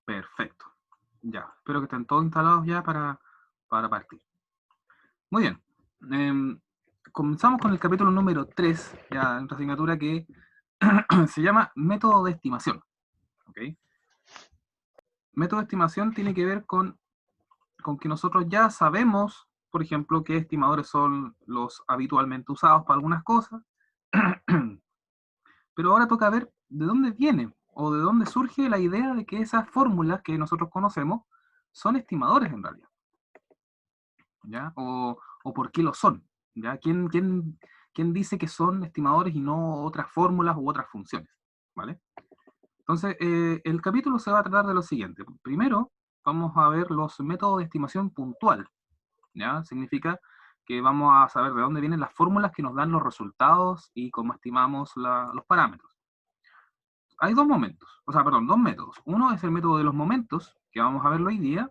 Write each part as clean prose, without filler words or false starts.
Perfecto. Ya, espero que estén todos instalados ya para partir. Muy bien. Comenzamos con el capítulo número 3, ya en nuestra asignatura que se llama método de estimación. ¿Ok? Método de estimación tiene que ver con que nosotros ya sabemos, por ejemplo, qué estimadores son los habitualmente usados para algunas cosas, pero ahora toca ver de dónde viene o de dónde surge la idea de que esas fórmulas que nosotros conocemos son estimadores en realidad, ¿ya? O por qué lo son, ¿ya? ¿Quién dice que son estimadores y no otras fórmulas u otras funciones, ¿vale? Entonces, el capítulo se va a tratar de lo siguiente. Primero, vamos a ver los métodos de estimación puntual, ¿ya? Significa que vamos a saber de dónde vienen las fórmulas que nos dan los resultados y cómo estimamos los parámetros. Hay dos dos métodos. Uno es el método de los momentos, que vamos a verlo hoy día,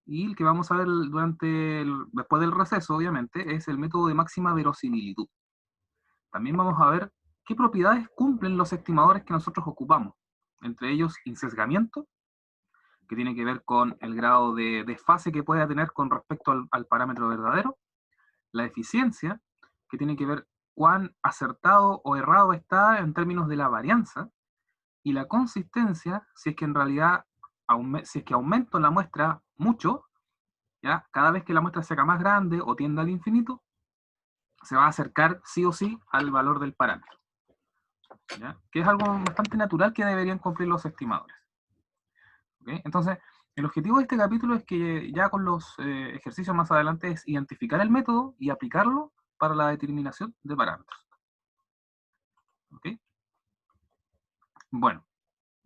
y el que vamos a ver después del receso, obviamente, es el método de máxima verosimilitud. También vamos a ver qué propiedades cumplen los estimadores que nosotros ocupamos. Entre ellos, insesgamiento, que tiene que ver con el grado de desfase que pueda tener con respecto al parámetro verdadero. La eficiencia, que tiene que ver cuán acertado o errado está en términos de la varianza. Y la consistencia, si es que en realidad si es que aumento la muestra mucho, ¿ya? Cada vez que la muestra se haga más grande o tienda al infinito, se va a acercar sí o sí al valor del parámetro, ¿ya? Que es algo bastante natural que deberían cumplir los estimadores. ¿Okay? Entonces, el objetivo de este capítulo es que ya con los ejercicios más adelante es identificar el método y aplicarlo para la determinación de parámetros. ¿Okay? Bueno,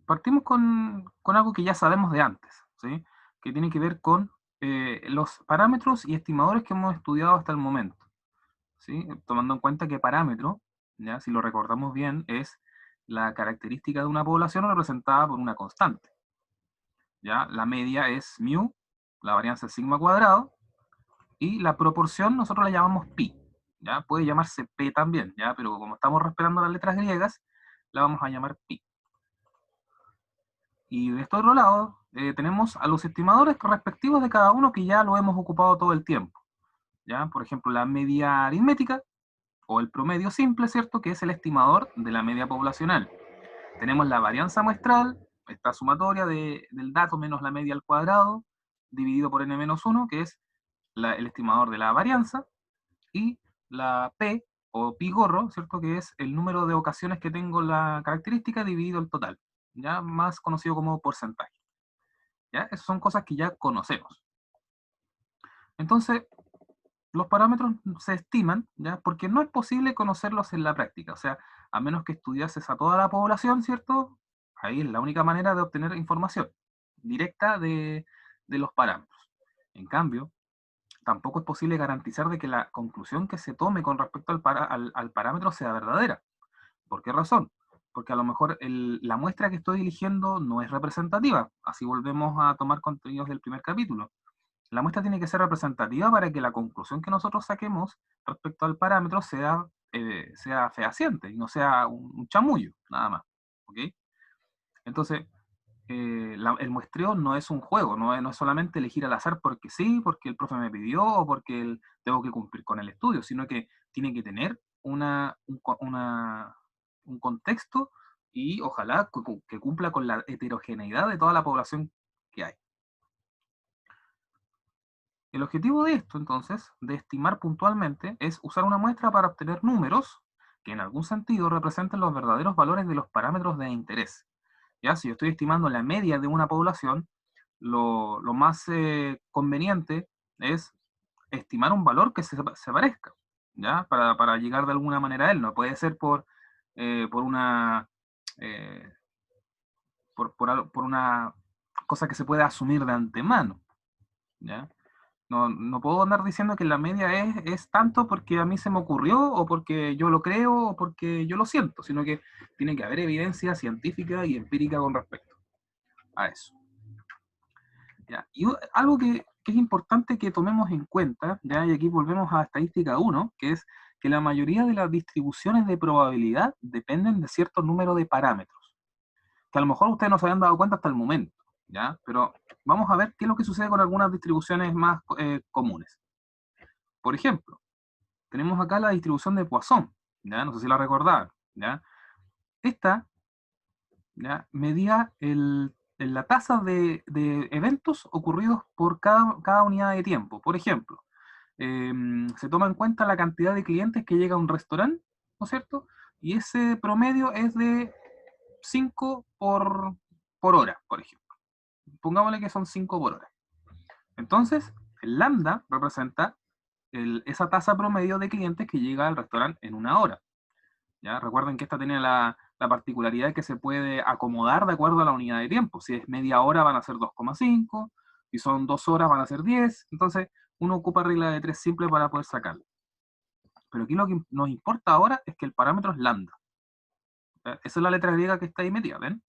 partimos con algo que ya sabemos de antes, ¿sí? Que tiene que ver con los parámetros y estimadores que hemos estudiado hasta el momento, ¿sí? Tomando en cuenta que parámetro, ¿ya? Si lo recordamos bien, es la característica de una población representada por una constante, ¿ya? La media es mu, la varianza es sigma cuadrado, y la proporción nosotros la llamamos pi, ¿ya? Puede llamarse p también, ¿ya? Pero como estamos respetando las letras griegas, la vamos a llamar pi. Y de este otro lado, tenemos a los estimadores respectivos de cada uno que ya lo hemos ocupado todo el tiempo, ¿ya? Por ejemplo, la media aritmética, o el promedio simple, ¿cierto? Que es el estimador de la media poblacional. Tenemos la varianza muestral, esta sumatoria del dato menos la media al cuadrado, dividido por n-1, que es el estimador de la varianza, y la p, o pi gorro, ¿cierto? Que es el número de ocasiones que tengo la característica dividido el total, ya más conocido como porcentaje. ¿Ya? Esas son cosas que ya conocemos. Entonces, los parámetros se estiman, ¿ya? Porque no es posible conocerlos en la práctica. O sea, a menos que estudiases a toda la población, ¿cierto? Ahí es la única manera de obtener información directa de los parámetros. En cambio, tampoco es posible garantizar de que la conclusión que se tome con respecto al parámetro sea verdadera. ¿Por qué razón? Porque a lo mejor la muestra que estoy eligiendo no es representativa. Así volvemos a tomar contenidos del primer capítulo. La muestra tiene que ser representativa para que la conclusión que nosotros saquemos respecto al parámetro sea fehaciente y no sea un chamullo, nada más. ¿Ok? Entonces, el muestreo no es un juego, no es solamente elegir al azar porque sí, porque el profe me pidió o porque tengo que cumplir con el estudio, sino que tiene que tener un contexto y ojalá que cumpla con la heterogeneidad de toda la población que hay. El objetivo de esto, entonces, de estimar puntualmente, es usar una muestra para obtener números que en algún sentido representen los verdaderos valores de los parámetros de interés. ¿Ya? Si yo estoy estimando la media de una población, lo más conveniente es estimar un valor que se parezca, ¿ya? Para llegar de alguna manera a él. No puede ser por una eh, por una cosa que se puede asumir de antemano, ¿ya? No puedo andar diciendo que la media es tanto porque a mí se me ocurrió, o porque yo lo creo, o porque yo lo siento, sino que tiene que haber evidencia científica y empírica con respecto a eso. ¿Ya? Y algo que es importante que tomemos en cuenta, ¿ya? Y aquí volvemos a estadística 1, que es que la mayoría de las distribuciones de probabilidad dependen de cierto número de parámetros, que a lo mejor ustedes no se habían dado cuenta hasta el momento. ¿ya? Pero vamos a ver qué es lo que sucede con algunas distribuciones más comunes. Por ejemplo, tenemos acá la distribución de Poisson, ¿ya? No sé si la recordaban, ¿ya? Esta, ¿ya? Medía la tasa de eventos ocurridos por cada unidad de tiempo. Por ejemplo, se toma en cuenta la cantidad de clientes que llega a un restaurante, ¿no es cierto? Y ese promedio es de 5 por hora, por ejemplo. Pongámosle que son 5 por hora. Entonces, el lambda representa esa tasa promedio de clientes que llega al restaurante en una hora. ¿Ya? Recuerden que esta tiene la particularidad de que se puede acomodar de acuerdo a la unidad de tiempo. Si es media hora van a ser 2,5, si son 2 horas van a ser 10. Entonces, uno ocupa regla de 3 simple para poder sacarlo. Pero aquí lo que nos importa ahora es que el parámetro es lambda. Esa es la letra griega que está ahí metida, ¿ven?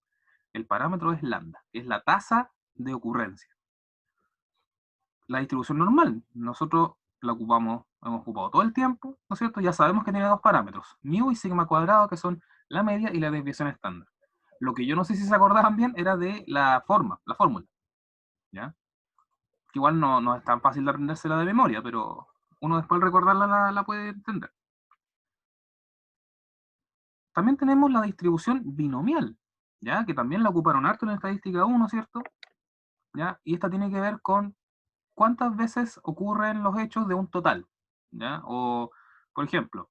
El parámetro es lambda, es la tasa de ocurrencia. La distribución normal, nosotros la ocupamos, hemos ocupado todo el tiempo, ¿no es cierto? Ya sabemos que tiene dos parámetros, mu y sigma cuadrado, que son la media y la desviación estándar. Lo que yo no sé si se acordaban bien era de la fórmula, ¿ya? Que igual no es tan fácil de aprendérsela de memoria, pero uno después al recordarla la puede entender. También tenemos la distribución binomial, ¿ya? Que también la ocuparon harto en estadística 1, ¿cierto? ¿Ya? Y esta tiene que ver con cuántas veces ocurren los hechos de un total, ¿ya? O, por ejemplo,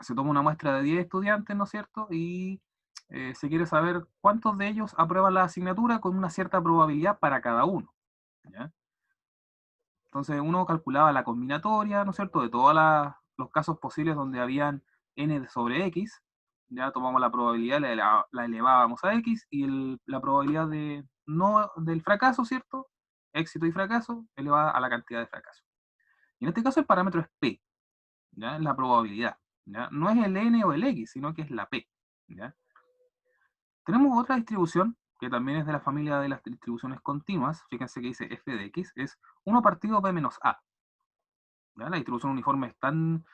se toma una muestra de 10 estudiantes, ¿no es cierto? Y se quiere saber cuántos de ellos aprueban la asignatura con una cierta probabilidad para cada uno, ¿ya? Entonces uno calculaba la combinatoria, ¿no es cierto?, de todos los casos posibles donde habían n sobre x, ya tomamos la probabilidad, la elevábamos a x, y la probabilidad del fracaso, ¿cierto?, éxito y fracaso, elevada a la cantidad de fracaso. Y en este caso el parámetro es p, ¿ya? Es la probabilidad, ¿ya? No es el n o el x, sino que es la p, ¿ya? Tenemos otra distribución, que también es de la familia de las distribuciones continuas, fíjense que dice f de x, es 1 partido b menos a. ¿Ya? La distribución uniforme es tan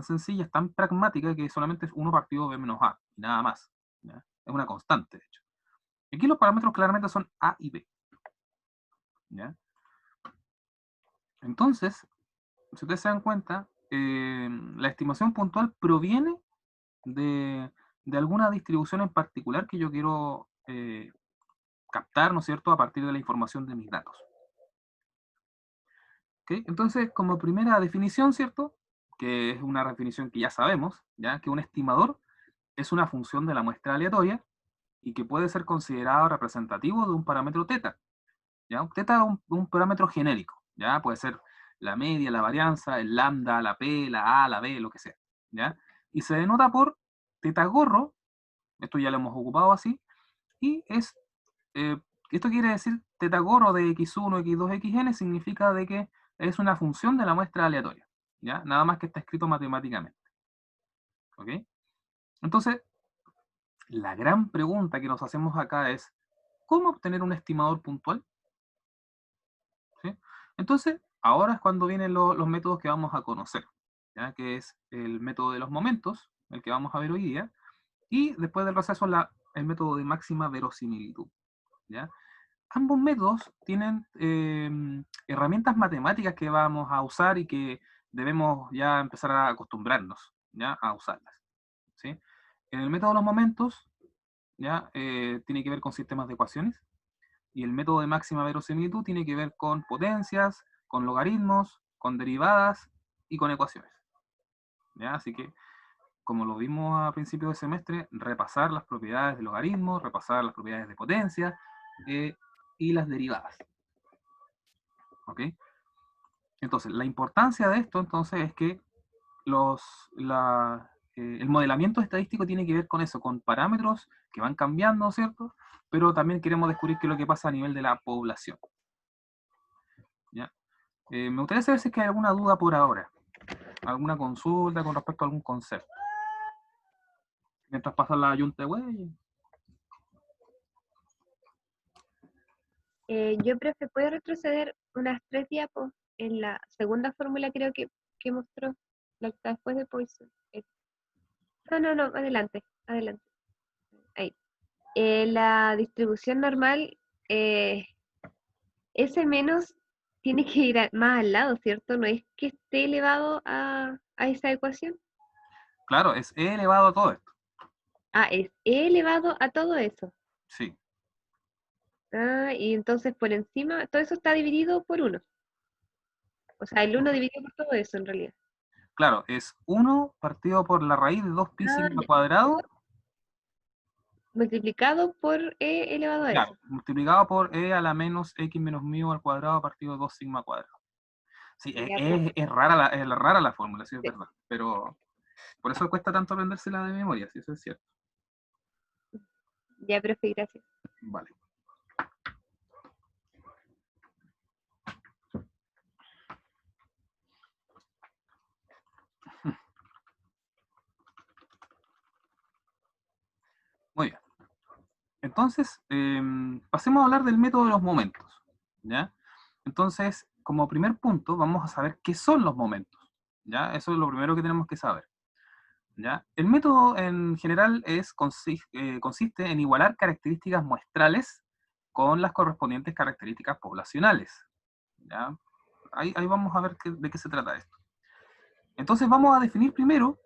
sencilla, es tan pragmática que solamente es 1 partido b menos a, y nada más. ¿Ya? Es una constante, de hecho. Aquí los parámetros claramente son a y b. ¿Ya? Entonces, si ustedes se dan cuenta, la estimación puntual proviene de alguna distribución en particular que yo quiero captar, ¿no es cierto?, a partir de la información de mis datos. ¿Okay? Entonces, como primera definición, ¿cierto?, que es una definición que ya sabemos, ¿ya?, que un estimador es una función de la muestra aleatoria y que puede ser considerado representativo de un parámetro teta. ¿Ya? Teta es un parámetro genérico, ¿ya? Puede ser la media, la varianza, el lambda, la p, la a, la b, lo que sea, ¿ya? Y se denota por teta gorro, esto ya lo hemos ocupado así, y eh, esto quiere decir teta gorro de x1, x2, xn, significa de que es una función de la muestra aleatoria, ¿ya? Nada más que está escrito matemáticamente, ¿ok? Entonces, la gran pregunta que nos hacemos acá es, ¿cómo obtener un estimador puntual? ¿Sí? Entonces, ahora es cuando vienen los métodos que vamos a conocer, ¿ya? Que es el método de los momentos, el que vamos a ver hoy día, y después del receso el método de máxima verosimilitud, ¿ya? Ambos métodos tienen herramientas matemáticas que vamos a usar y que debemos ya empezar a acostumbrarnos, ¿ya?, a usarlas, ¿sí? En el método de los momentos, ¿ya?, tiene que ver con sistemas de ecuaciones, y el método de máxima verosimilitud tiene que ver con potencias, con logaritmos, con derivadas y con ecuaciones, ¿ya? Así que, como lo vimos a principio de semestre, repasar las propiedades de logaritmos, repasar las propiedades de potencia y las derivadas, ¿ok? Entonces, la importancia de esto entonces es que el modelamiento estadístico tiene que ver con eso, con parámetros que van cambiando, ¿cierto? Pero también queremos descubrir qué es lo que pasa a nivel de la población, ¿ya? Me gustaría saber si es que hay alguna duda por ahora, alguna consulta con respecto a algún concepto. Mientras pasa la yunta de güey. Yo, profe, ¿puedo retroceder unas 3 diapos en la segunda fórmula creo que mostró, la que está después de Poisson? No, adelante. Ahí. La distribución normal eh, ese menos tiene que ir más al lado, ¿cierto? No es que esté elevado a esa ecuación. Claro, es e elevado a todo esto. Ah, es e elevado a todo eso. Sí, Ah, y entonces por encima, todo eso está dividido por uno. O sea, el uno dividido por todo eso en realidad. claro, es 1 partido por la raíz de 2pi Ah, sigma ya. Eso cuadrado, multiplicado por e elevado a claro, eso. multiplicado por e a la menos x menos mu al cuadrado partido de 2 sigma cuadrado. Sí, Ya, pues, es rara la fórmula, sí es sí, verdad, pero por eso cuesta tanto aprendérsela de memoria, sí, eso es cierto. ya, profe, gracias. Vale. Muy bien. Entonces, pasemos a hablar del método de los momentos, ¿ya? Entonces, como primer punto, vamos a saber qué son los momentos, ¿ya? Eso es lo primero que tenemos que saber, ¿ya? El método en general consiste en igualar características muestrales con las correspondientes características poblacionales, ¿ya? Ahí vamos a ver de qué se trata esto. Entonces vamos a definir primero,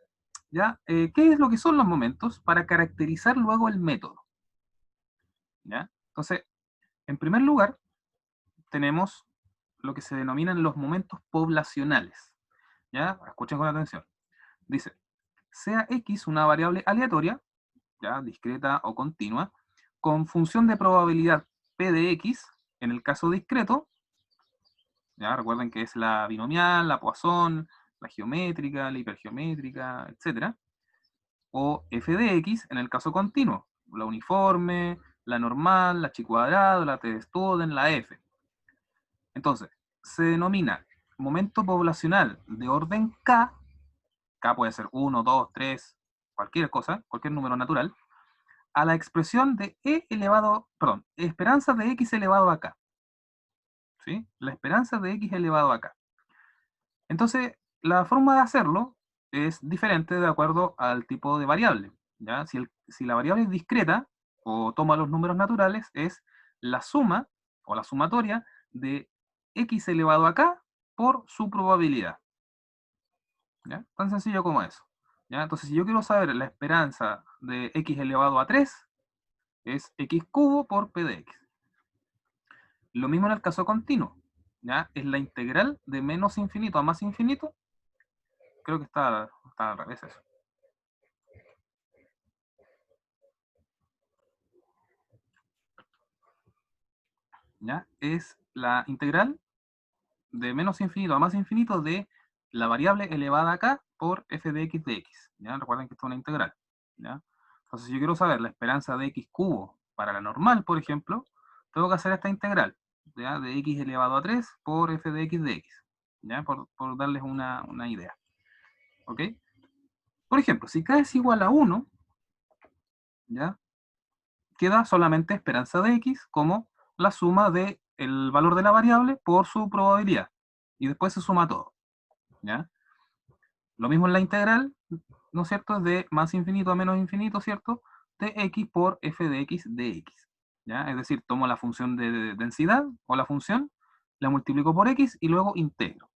¿ya? ¿Qué es lo que son los momentos para caracterizar luego el método, ¿ya? Entonces, en primer lugar, tenemos lo que se denominan los momentos poblacionales, ¿ya? Escuchen con atención. Dice, sea x una variable aleatoria, ¿ya? Discreta o continua, con función de probabilidad p de x, en el caso discreto, ¿ya? Recuerden que es la binomial, la Poisson, la geométrica, la hipergeométrica, etc. O f de x en el caso continuo, la uniforme, la normal, la chi cuadrado, la t de Student, la f. Entonces, se denomina momento poblacional de orden k, k puede ser 1, 2, 3, cualquier cosa, cualquier número natural, a la expresión de e elevado, perdón, esperanza de x elevado a k. ¿Sí? La esperanza de x elevado a k. Entonces, la forma de hacerlo es diferente de acuerdo al tipo de variable, ¿ya? Si la variable es discreta o toma los números naturales, es la suma o la sumatoria de x elevado a k por su probabilidad, ¿ya? Tan sencillo como eso, ¿ya? Entonces, si yo quiero saber la esperanza de x elevado a 3, es x cubo por p de x. Lo mismo en el caso continuo, ¿ya? Es la integral de menos infinito a más infinito. Creo que está al revés eso. ¿Ya? Es la integral de menos infinito a más infinito de la variable elevada acá por f de x de x. ¿Ya? Recuerden que esto es una integral, ¿ya? Entonces, si yo quiero saber la esperanza de x cubo para la normal, por ejemplo, tengo que hacer esta integral, ¿ya? De x elevado a 3 por f de x de x, ¿ya? Por darles una idea. ¿Ok? Por ejemplo, si k es igual a 1, ¿ya? Queda solamente esperanza de x como la suma del valor de la variable por su probabilidad. Y después se suma todo, ¿ya? Lo mismo en la integral, ¿no es cierto? De más infinito a menos infinito, ¿cierto? De x por f de x de x, ¿ya? Es decir, tomo la función de densidad o la función, la multiplico por x y luego integro,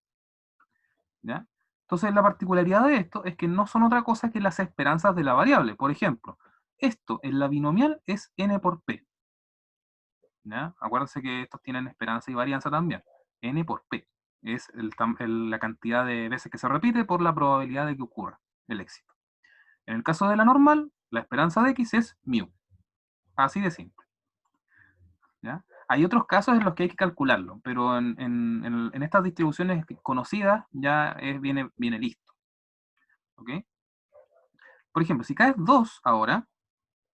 ¿ya? Entonces, la particularidad de esto es que no son otra cosa que las esperanzas de la variable. Por ejemplo, esto en la binomial es n por p, ¿ya? Acuérdense que estos tienen esperanza y varianza también. N por P. Es la cantidad de veces que se repite por la probabilidad de que ocurra el éxito. En el caso de la normal, la esperanza de X es mu. Así de simple, ¿ya? Hay otros casos en los que hay que calcularlo, pero en estas distribuciones conocidas ya viene listo. ¿Ok? Por ejemplo, si cae 2 ahora,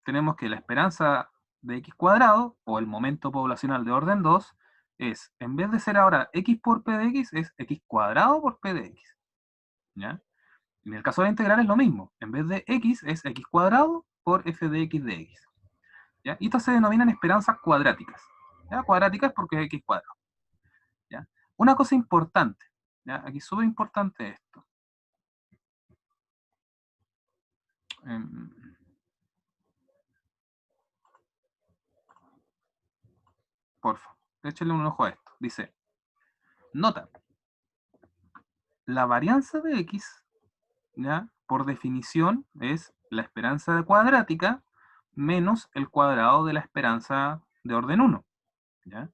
tenemos que la esperanza de x cuadrado, o el momento poblacional de orden 2, es, en vez de ser ahora x por p de x, es x cuadrado por p de x, ¿ya? En el caso de la integral es lo mismo, en vez de x es x cuadrado por f de x de x, ¿ya? Y estas se denominan esperanzas cuadráticas, ¿ya? Cuadráticas porque es x cuadrado, ¿ya? Una cosa importante, ¿ya? Aquí es súper importante esto. Em, Porfa, échenle un ojo a esto. Dice, nota, la varianza de X, ¿ya? Por definición, es la esperanza cuadrática menos el cuadrado de la esperanza de orden 1, ¿ya?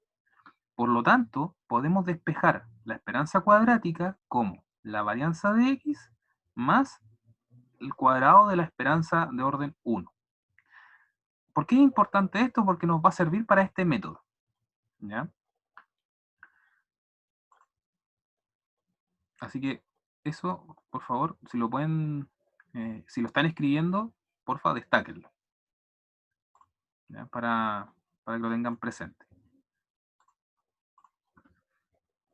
Por lo tanto, podemos despejar la esperanza cuadrática como la varianza de X más el cuadrado de la esperanza de orden 1. ¿Por qué es importante esto? Porque nos va a servir para este método, ¿ya? Así que eso, por favor, si lo pueden, si lo están escribiendo, porfa, destáquenlo, ¿ya? Para que lo tengan presente.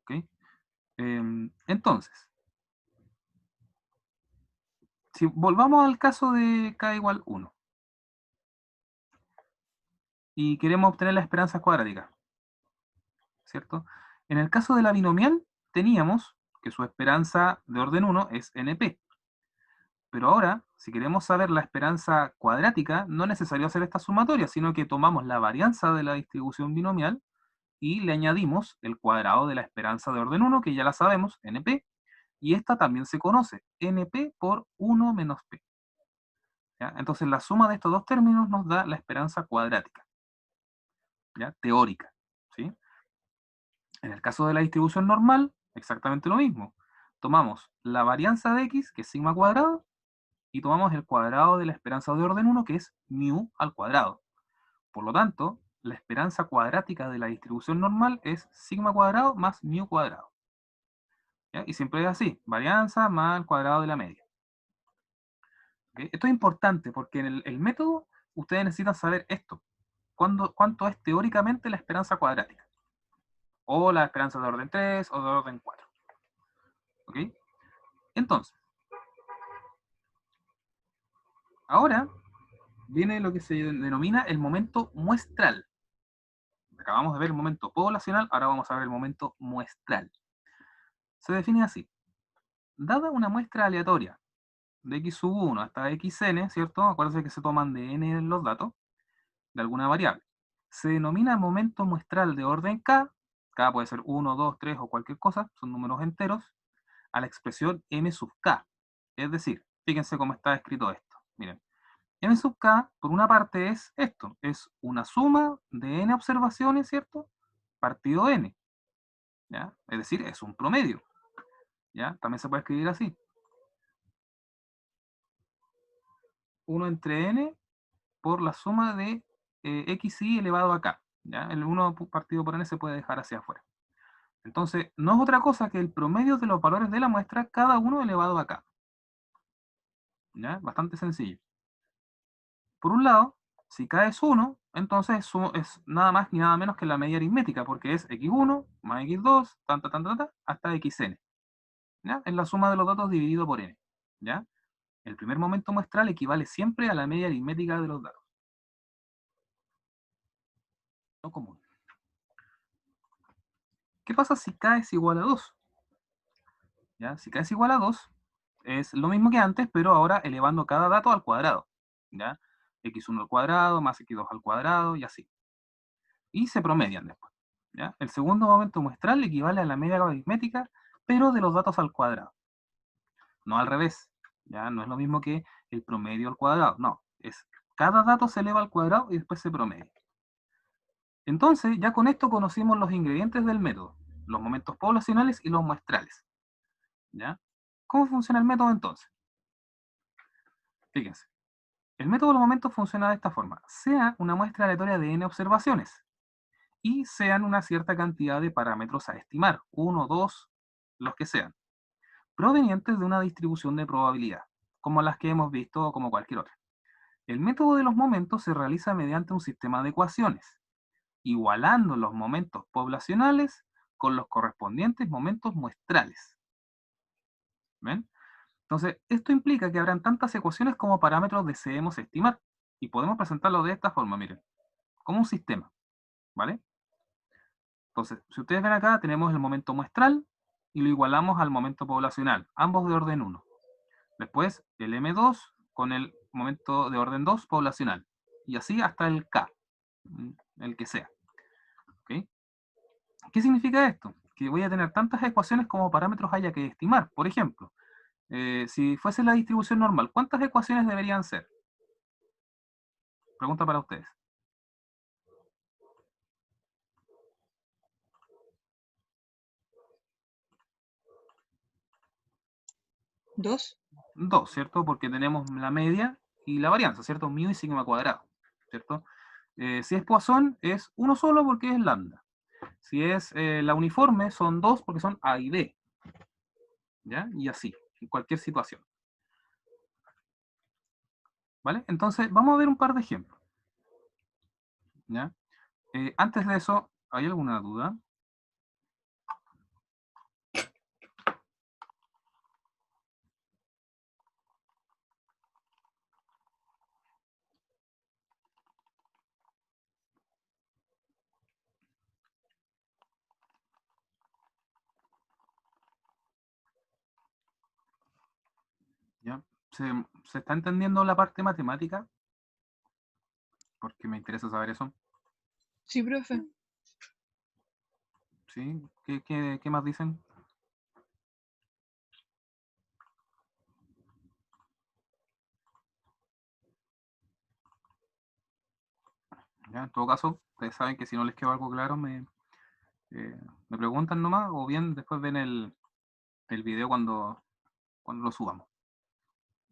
¿Ok? Entonces, si volvamos al caso de k igual 1 y queremos obtener la esperanza cuadrática, ¿cierto? En el caso de la binomial, teníamos que su esperanza de orden 1 es NP. Pero ahora, si queremos saber la esperanza cuadrática, no es necesario hacer esta sumatoria, sino que tomamos la varianza de la distribución binomial y le añadimos el cuadrado de la esperanza de orden 1, que ya la sabemos, NP, y esta también se conoce, NP por 1 menos P. ¿Ya? Entonces la suma de estos dos términos nos da la esperanza cuadrática, ¿ya? Teórica. ¿Sí? En el caso de la distribución normal, exactamente lo mismo. Tomamos la varianza de X, que es sigma cuadrado, y tomamos el cuadrado de la esperanza de orden 1, que es mu al cuadrado. Por lo tanto, la esperanza cuadrática de la distribución normal es sigma cuadrado más mu cuadrado. ¿Ya? Y siempre es así, varianza más el cuadrado de la media. ¿Okay? Esto es importante porque en el método ustedes necesitan saber esto. ¿Cuánto es teóricamente la esperanza cuadrática? O la esperanza de orden 3 o de orden 4. ¿Ok? Entonces, ahora viene lo que se denomina el momento muestral. Acabamos de ver el momento poblacional, ahora vamos a ver el momento muestral. Se define así. Dada una muestra aleatoria de x sub 1 hasta xn, ¿cierto? Acuérdense que se toman de n los datos de alguna variable. Se denomina momento muestral de orden k puede ser 1, 2, 3 o cualquier cosa, son números enteros, a la expresión m sub k. Es decir, fíjense cómo está escrito esto. Miren, m sub k, por una parte, es esto, es una suma de n observaciones, ¿cierto? Partido n, ¿ya? Es decir, es un promedio, ¿ya? También se puede escribir así. 1 entre n por la suma de xy elevado a k, ¿ya? El 1 partido por n se puede dejar hacia afuera. Entonces, no es otra cosa que el promedio de los valores de la muestra, cada uno elevado a k. ¿Ya? Bastante sencillo. Por un lado, si k es 1, entonces es nada más ni nada menos que la media aritmética, porque es x1 más x2, hasta xn. ¿Ya? Es la suma de los datos dividido por n. ¿Ya? El primer momento muestral equivale siempre a la media aritmética de los datos. No común. ¿Qué pasa si k es igual a 2? ¿Ya? Si k es igual a 2, es lo mismo que antes, pero ahora elevando cada dato al cuadrado. ¿Ya? x1 al cuadrado más x2 al cuadrado y así. Y se promedian después. ¿Ya? El segundo momento muestral equivale a la media aritmética, pero de los datos al cuadrado. No al revés. ¿Ya? No es lo mismo que el promedio al cuadrado. No, es cada dato se eleva al cuadrado y después se promedia. Entonces, ya con esto conocimos los ingredientes del método, los momentos poblacionales y los muestrales. ¿Ya? ¿Cómo funciona el método entonces? Fíjense. El método de los momentos funciona de esta forma. Sea una muestra aleatoria de n observaciones y sean una cierta cantidad de parámetros a estimar, 1, 2, los que sean, provenientes de una distribución de probabilidad, como las que hemos visto o como cualquier otra. El método de los momentos se realiza mediante un sistema de ecuaciones, igualando los momentos poblacionales con los correspondientes momentos muestrales. ¿Ven? Entonces, esto implica que habrán tantas ecuaciones como parámetros deseemos estimar. Y podemos presentarlo de esta forma, miren, como un sistema, ¿vale? Entonces, si ustedes ven acá, tenemos el momento muestral y lo igualamos al momento poblacional, ambos de orden 1. Después, el M2 con el momento de orden 2 poblacional. Y así hasta el K, el que sea. ¿Ok? ¿Qué significa esto? Que voy a tener tantas ecuaciones como parámetros haya que estimar. Por ejemplo, si fuese la distribución normal, ¿cuántas ecuaciones deberían ser? Pregunta para ustedes. ¿Dos? 2, ¿cierto? Porque tenemos la media y la varianza, ¿cierto? Mu y sigma cuadrado, ¿cierto? Si es Poisson, es uno solo porque es lambda. Si es la uniforme, son 2 porque son A y B. ¿Ya? Y así, en cualquier situación. ¿Vale? Entonces, vamos a ver un par de ejemplos. ¿Ya? Antes de eso, ¿hay alguna duda? ¿Ya? ¿Se está entendiendo la parte matemática? Porque me interesa saber eso. Sí, profe. ¿Sí? ¿Qué más dicen? ¿Ya? En todo caso, ustedes saben que si no les quedó algo claro, me preguntan nomás, o bien después ven el video cuando lo subamos.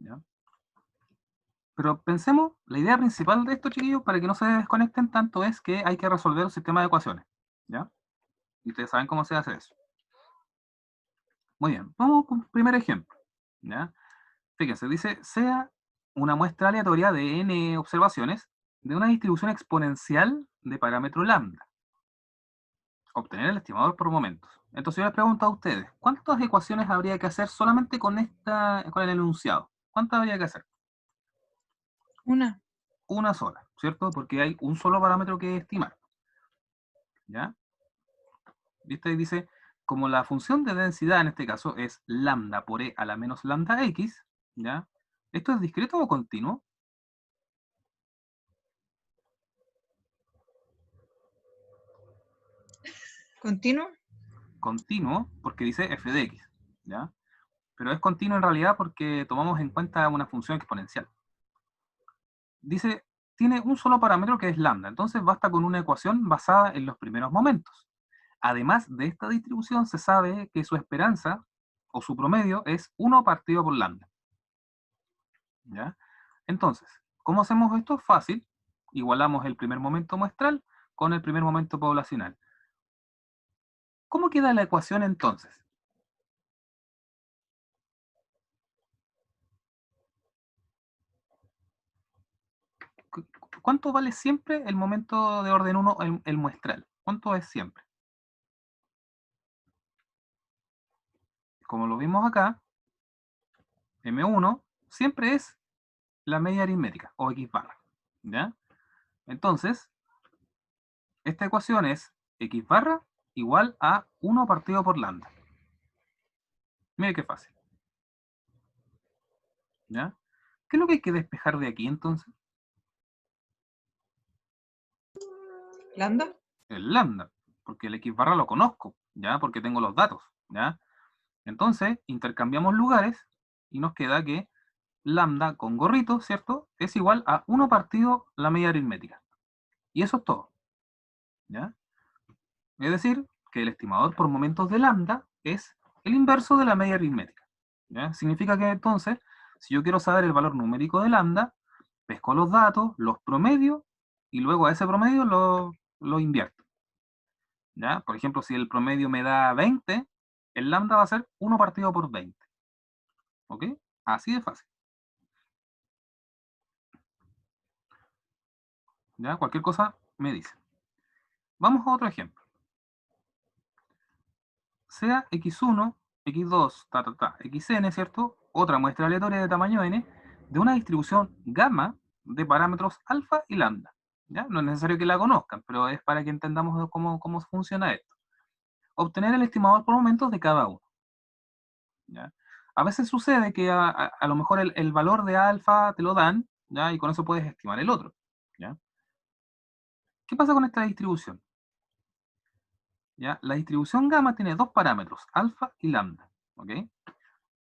¿Ya? Pero pensemos, la idea principal de esto, chiquillos, para que no se desconecten tanto, es que hay que resolver un sistema de ecuaciones. ¿Ya? Y ustedes saben cómo se hace eso. Muy bien, vamos con el primer ejemplo. ¿Ya? Fíjense, dice, sea una muestra aleatoria de n observaciones de una distribución exponencial de parámetro lambda. Obtener el estimador por momentos. Entonces yo les pregunto a ustedes, ¿cuántas ecuaciones habría que hacer solamente con el enunciado? ¿Cuántas habría que hacer? Una. Una sola, ¿cierto? Porque hay un solo parámetro que estimar. ¿Ya? ¿Viste? Y dice, como la función de densidad en este caso es lambda por e a la menos lambda x, ¿ya? ¿Esto es discreto o continuo? ¿Continuo? Continuo, porque dice f de x, ¿ya? Pero es continuo en realidad porque tomamos en cuenta una función exponencial. Dice, tiene un solo parámetro que es lambda, entonces basta con una ecuación basada en los primeros momentos. Además de esta distribución, se sabe que su esperanza o su promedio es 1 partido por lambda. ¿Ya? Entonces, ¿cómo hacemos esto? Fácil. Igualamos el primer momento muestral con el primer momento poblacional. ¿Cómo queda la ecuación entonces? ¿Cuánto vale siempre el momento de orden 1, el muestral? ¿Cuánto es siempre? Como lo vimos acá, M1 siempre es la media aritmética, o X barra. ¿Ya? Entonces, esta ecuación es X barra igual a 1 partido por lambda. Mire qué fácil. ¿Ya? ¿Qué es lo que hay que despejar de aquí entonces? ¿Lambda? El lambda, porque el X barra lo conozco, ¿ya? Porque tengo los datos, ¿ya? Entonces, intercambiamos lugares y nos queda que lambda con gorrito, ¿cierto? Es igual a 1 partido la media aritmética. Y eso es todo, ¿ya? Es decir, que el estimador por momentos de lambda es el inverso de la media aritmética, ¿ya? Significa que entonces, si yo quiero saber el valor numérico de lambda, pesco los datos, los promedio, y luego a ese promedio lo invierto, ¿ya? Por ejemplo, si el promedio me da 20, el lambda va a ser 1 partido por 20. ¿Ok? Así de fácil. ¿Ya? Cualquier cosa me dice. Vamos a otro ejemplo. Sea x1, x2, xn, ¿cierto? Otra muestra aleatoria de tamaño n de una distribución gamma de parámetros alfa y lambda. ¿Ya? No es necesario que la conozcan, pero es para que entendamos cómo funciona esto. Obtener el estimador por momentos de cada uno. ¿Ya? A veces sucede que a lo mejor el valor de alfa te lo dan, ¿ya? Y con eso puedes estimar el otro. ¿Ya? ¿Qué pasa con esta distribución? ¿ya? La distribución gamma tiene dos parámetros, alfa y lambda. ¿Ok?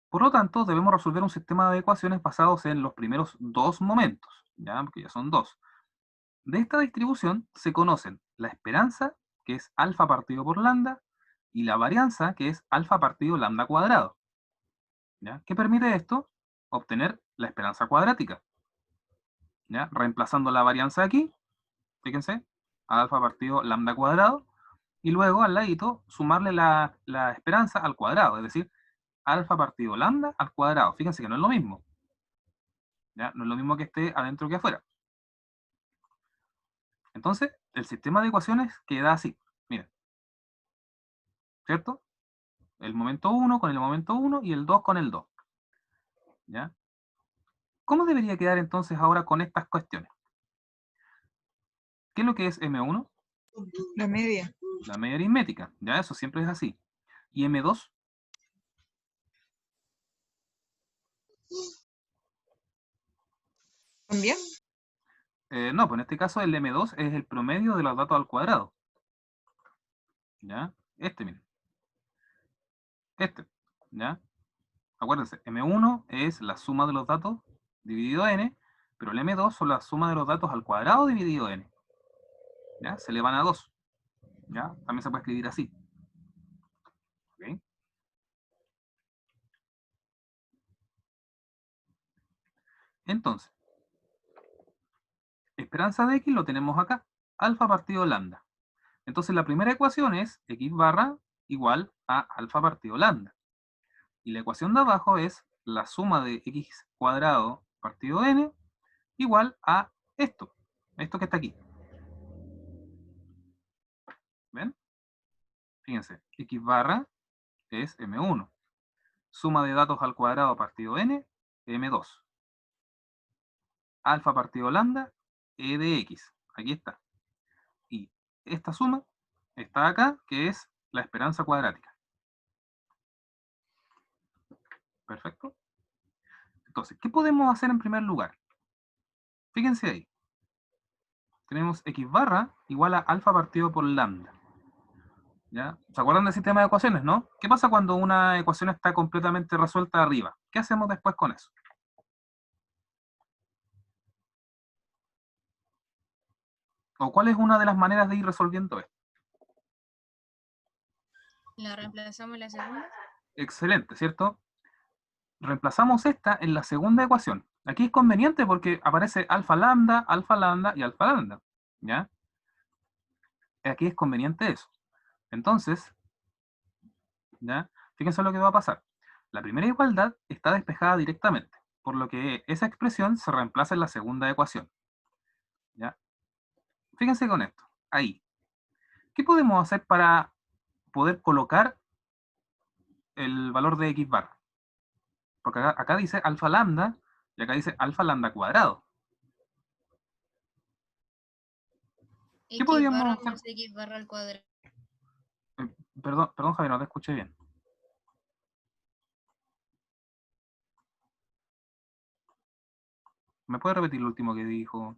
Por lo tanto, debemos resolver un sistema de ecuaciones basados en los primeros dos momentos, ¿ya? Porque ya son dos. De esta distribución se conocen la esperanza, que es alfa partido por lambda, y la varianza, que es alfa partido lambda cuadrado. ¿Ya? ¿Qué permite esto? Obtener la esperanza cuadrática. ¿Ya? Reemplazando la varianza aquí, fíjense, alfa partido lambda cuadrado, y luego al ladito sumarle la esperanza al cuadrado, es decir, alfa partido lambda al cuadrado. Fíjense que no es lo mismo. ¿Ya? No es lo mismo que esté adentro que afuera. Entonces, el sistema de ecuaciones queda así. Miren. ¿Cierto? El momento 1 con el momento 1 y el 2 con el 2. ¿Ya? ¿Cómo debería quedar entonces ahora con estas cuestiones? ¿Qué es lo que es M1? La media. La media aritmética. Ya, eso siempre es así. ¿Y M2? ¿También? No, pues en este caso el M2 es el promedio de los datos al cuadrado. ¿Ya? Este, miren. Este. ¿Ya? Acuérdense, M1 es la suma de los datos dividido n, pero el M2 son la suma de los datos al cuadrado dividido n. ¿Ya? Se le van a 2. ¿Ya? También se puede escribir así. ¿Ok? Entonces, esperanza de x lo tenemos acá. Alfa partido lambda. Entonces la primera ecuación es x barra igual a alfa partido lambda. Y la ecuación de abajo es la suma de x cuadrado partido n igual a esto. Esto que está aquí. ¿Ven? Fíjense, x barra es m1. Suma de datos al cuadrado partido n, m2. Alfa partido lambda, e de x. Aquí está. Y esta suma está acá, que es la esperanza cuadrática. Perfecto. Entonces, ¿qué podemos hacer en primer lugar? Fíjense ahí. Tenemos x barra igual a alfa partido por lambda. ¿Ya? ¿Se acuerdan del sistema de ecuaciones, no? ¿Qué pasa cuando una ecuación está completamente resuelta arriba? ¿Qué hacemos después con eso? ¿O cuál es una de las maneras de ir resolviendo esto? ¿La reemplazamos en la segunda? Excelente, ¿cierto? Reemplazamos esta en la segunda ecuación. Aquí es conveniente porque aparece alfa lambda y alfa lambda. ¿Ya? Aquí es conveniente eso. Entonces, ¿ya? Fíjense lo que va a pasar. La primera igualdad está despejada directamente, por lo que esa expresión se reemplaza en la segunda ecuación. ¿Ya? Fíjense con esto. Ahí. ¿Qué podemos hacer para poder colocar el valor de x bar? Porque acá dice alfa lambda y acá dice alfa lambda cuadrado. ¿Qué X podríamos barra hacer? más X barra al cuadrado. Perdón, Javier, no te escuché bien. ¿Me puede repetir lo último que dijo?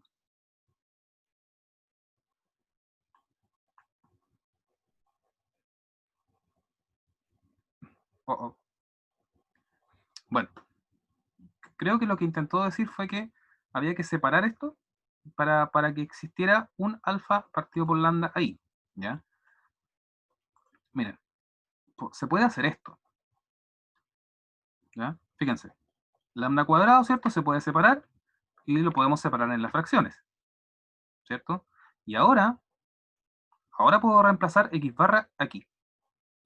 Oh, oh. Bueno, creo que lo que intentó decir fue que había que separar esto para que existiera un alfa partido por lambda ahí. ¿Ya? Miren, se puede hacer esto. ¿Ya? Fíjense. Lambda cuadrado, ¿cierto? Se puede separar y lo podemos separar en las fracciones. ¿Cierto? Y ahora puedo reemplazar x barra aquí.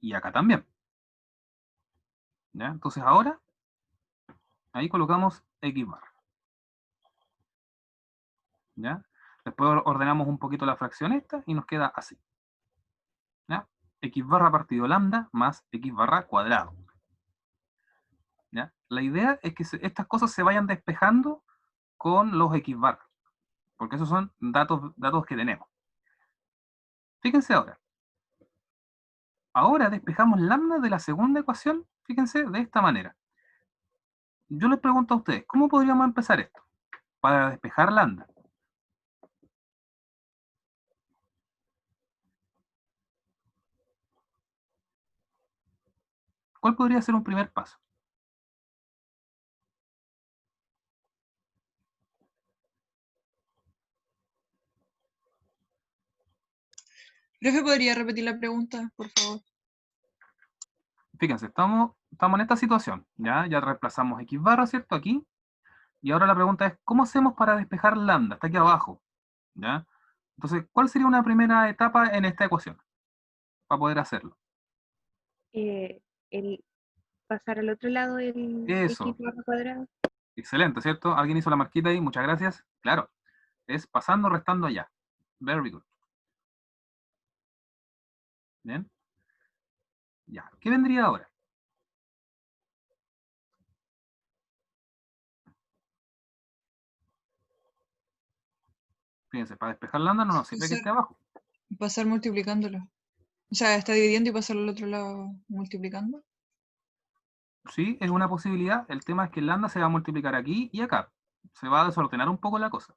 Y acá también. ¿Ya? Entonces ahora, ahí colocamos x barra. ¿Ya? Después ordenamos un poquito la fracción esta y nos queda así. ¿Ya? X barra partido lambda más x barra cuadrado. ¿Ya? La idea es que estas cosas se vayan despejando con los x barra. Porque esos son datos que tenemos. Fíjense ahora. Ahora despejamos lambda de la segunda ecuación, fíjense, de esta manera. Yo les pregunto a ustedes, ¿cómo podríamos empezar esto? Para despejar lambda. ¿Cuál podría ser un primer paso? Profe, ¿podría repetir la pregunta, por favor? Fíjense, estamos en esta situación, ¿ya? Ya reemplazamos x barra, ¿cierto? Aquí. Y ahora la pregunta es, ¿cómo hacemos para despejar lambda? Está aquí abajo, ¿ya? Entonces, ¿cuál sería una primera etapa en esta ecuación para poder hacerlo? El pasar al otro lado el x Eso, barra cuadrado. excelente, ¿cierto? ¿Alguien hizo la marquita ahí? Muchas gracias. Claro, es pasando, restando allá. Very good. ¿Bien? Ya, ¿qué vendría ahora? Fíjense, para despejar lambda no nos sirve que esté abajo. Pasar multiplicándolo. O sea, está dividiendo y pasarlo al otro lado multiplicando. Sí, es una posibilidad. El tema es que el lambda se va a multiplicar aquí y acá. Se va a desordenar un poco la cosa.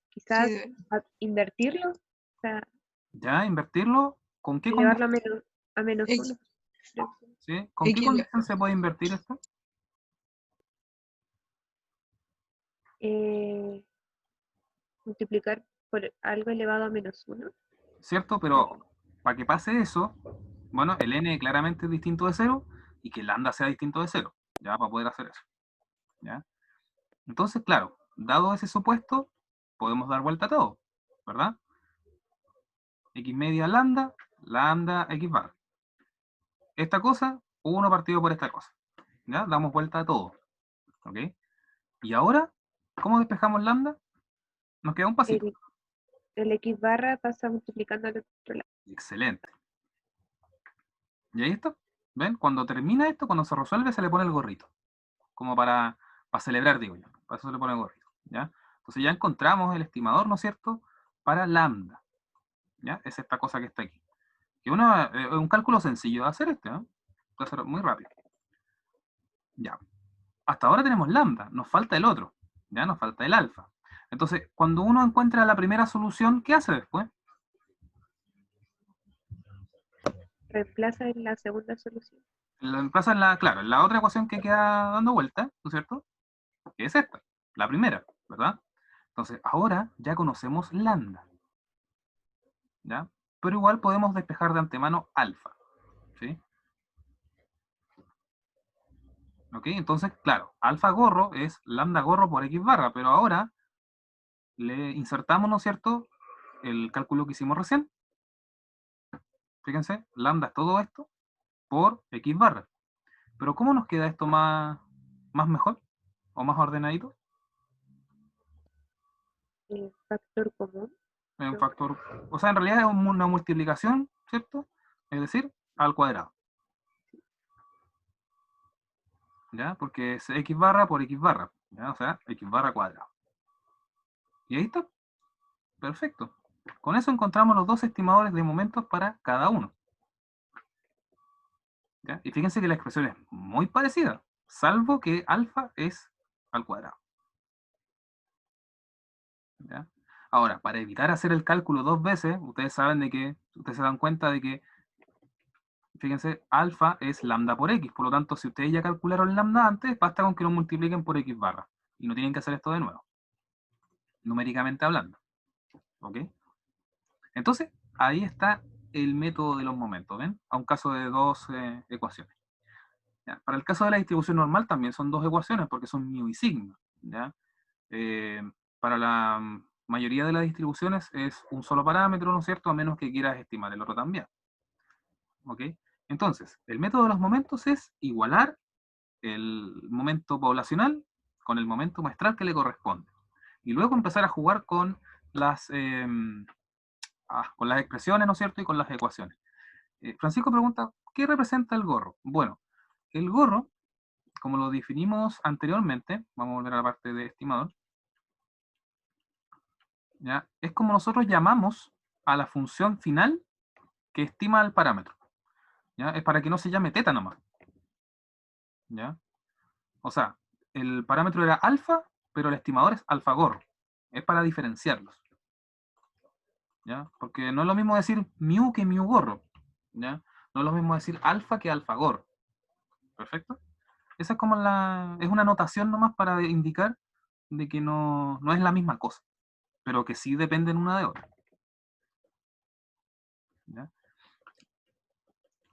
Quizás Sí, invertirlo, o sea, Ya, invertirlo, ¿con qué elevarlo condición? a menos X, 1. ¿Sí? ¿Con qué X, condición se puede invertir esto? Multiplicar por algo elevado a menos 1. ¿Cierto? Pero para que pase eso, bueno, el n claramente es distinto de 0 y que el lambda sea distinto de 0, ya, para poder hacer eso. ¿Ya? Entonces, claro, dado ese supuesto, podemos dar vuelta a todo, ¿verdad? X media lambda, lambda x bar. Esta cosa, 1 partido por esta cosa. ¿Ya? Damos vuelta a todo. ¿Ok? Y ahora, ¿cómo despejamos lambda? Nos queda un pasito. El x barra pasa multiplicando al otro lado. Excelente. ¿Y ahí está? ¿Ven? Cuando termina esto, cuando se resuelve, se le pone el gorrito. Como para celebrar, digo yo. Para eso se le pone el gorrito. ¿Ya? Entonces ya encontramos el estimador, ¿no es cierto? Para lambda. ¿Ya? Es esta cosa que está aquí. Que es un cálculo sencillo de hacer este, ¿no? Puede ser muy rápido. Ya. Hasta ahora tenemos lambda, nos falta el otro. Ya nos falta el alfa. Entonces, cuando uno encuentra la primera solución, ¿qué hace después? Reemplaza en la segunda solución. Pasa claro, en la otra ecuación que queda dando vuelta, ¿no es cierto? Que es esta, la primera, ¿verdad? Entonces, ahora ya conocemos lambda, ¿ya? Pero igual podemos despejar de antemano alfa, ¿sí? ¿Ok? Entonces, claro, alfa gorro es lambda gorro por x barra, pero ahora le insertamos, ¿no es cierto?, el cálculo que hicimos recién. Fíjense, lambda es todo esto por x barra. Pero ¿cómo nos queda esto más mejor o más ordenadito? Factor común. Es un ¿No? factor, o sea, en realidad es una multiplicación, ¿cierto? Es decir, al cuadrado. ¿Ya? Porque es x barra por x barra, ¿ya? O sea, x barra cuadrado. Y ahí está, perfecto. Con eso encontramos los dos estimadores de momentos para cada uno. ¿Ya? Y fíjense que la expresión es muy parecida, salvo que alfa es al cuadrado. ¿Ya? Ahora, para evitar hacer el cálculo dos veces, ustedes se dan cuenta de que, fíjense, alfa es lambda por x, por lo tanto, si ustedes ya calcularon lambda antes, basta con que lo multipliquen por x barra, y no tienen que hacer esto de nuevo, numéricamente hablando. ¿Ok? Entonces, ahí está el método de los momentos, ¿ven? A un caso de dos ecuaciones. ¿Ya? Para el caso de la distribución normal también son dos ecuaciones, porque son mu y sigma, ¿ya? Eh, para la mayoría de las distribuciones es un solo parámetro, ¿no es cierto? A menos que quieras estimar el otro también. ¿Ok? Entonces, el método de los momentos es igualar el momento poblacional con el momento muestral que le corresponde. Y luego empezar a jugar con las expresiones, ¿no es cierto? Y con las ecuaciones. Francisco pregunta, ¿qué representa el gorro? Bueno, el gorro, como lo definimos anteriormente, vamos a volver a la parte de estimador, ¿ya? Es como nosotros llamamos a la función final que estima el parámetro. ¿Ya? Es para que no se llame teta nomás. ¿Ya? O sea, el parámetro era alfa, pero el estimador es alfa gorro. Es para diferenciarlos. ¿Ya? Porque no es lo mismo decir mu que mu gorro. ¿Ya? No es lo mismo decir alfa que alfa gorro. ¿Perfecto? Esa es como es una notación nomás para indicar de que no es la misma cosa, pero que sí dependen una de otra. ¿Ya?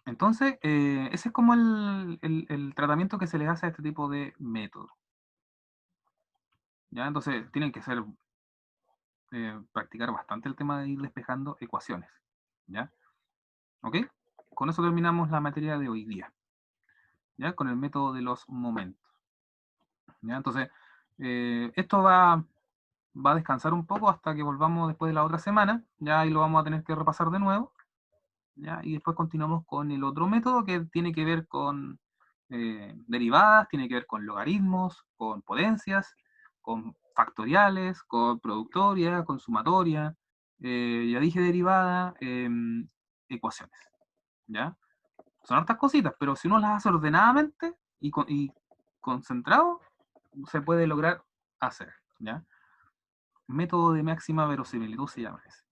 Entonces, ese es como el tratamiento que se les hace a este tipo de método. ¿Ya? Entonces, tienen que practicar bastante el tema de ir despejando ecuaciones. ¿Ya? ¿Ok? Con eso terminamos la materia de hoy día. ¿Ya? Con el método de los momentos. ¿Ya? Entonces, esto va a descansar un poco hasta que volvamos después de la otra semana. Ya ahí lo vamos a tener que repasar de nuevo. ¿Ya? Y después continuamos con el otro método que tiene que ver con derivadas, tiene que ver con logaritmos, con potencias, con factoriales, con productoria, con sumatoria, ya dije derivada, ecuaciones. ¿Ya? Son hartas cositas, pero si uno las hace ordenadamente y concentrado, se puede lograr hacer. ¿Ya? Método de máxima verosimilitud se llama ese.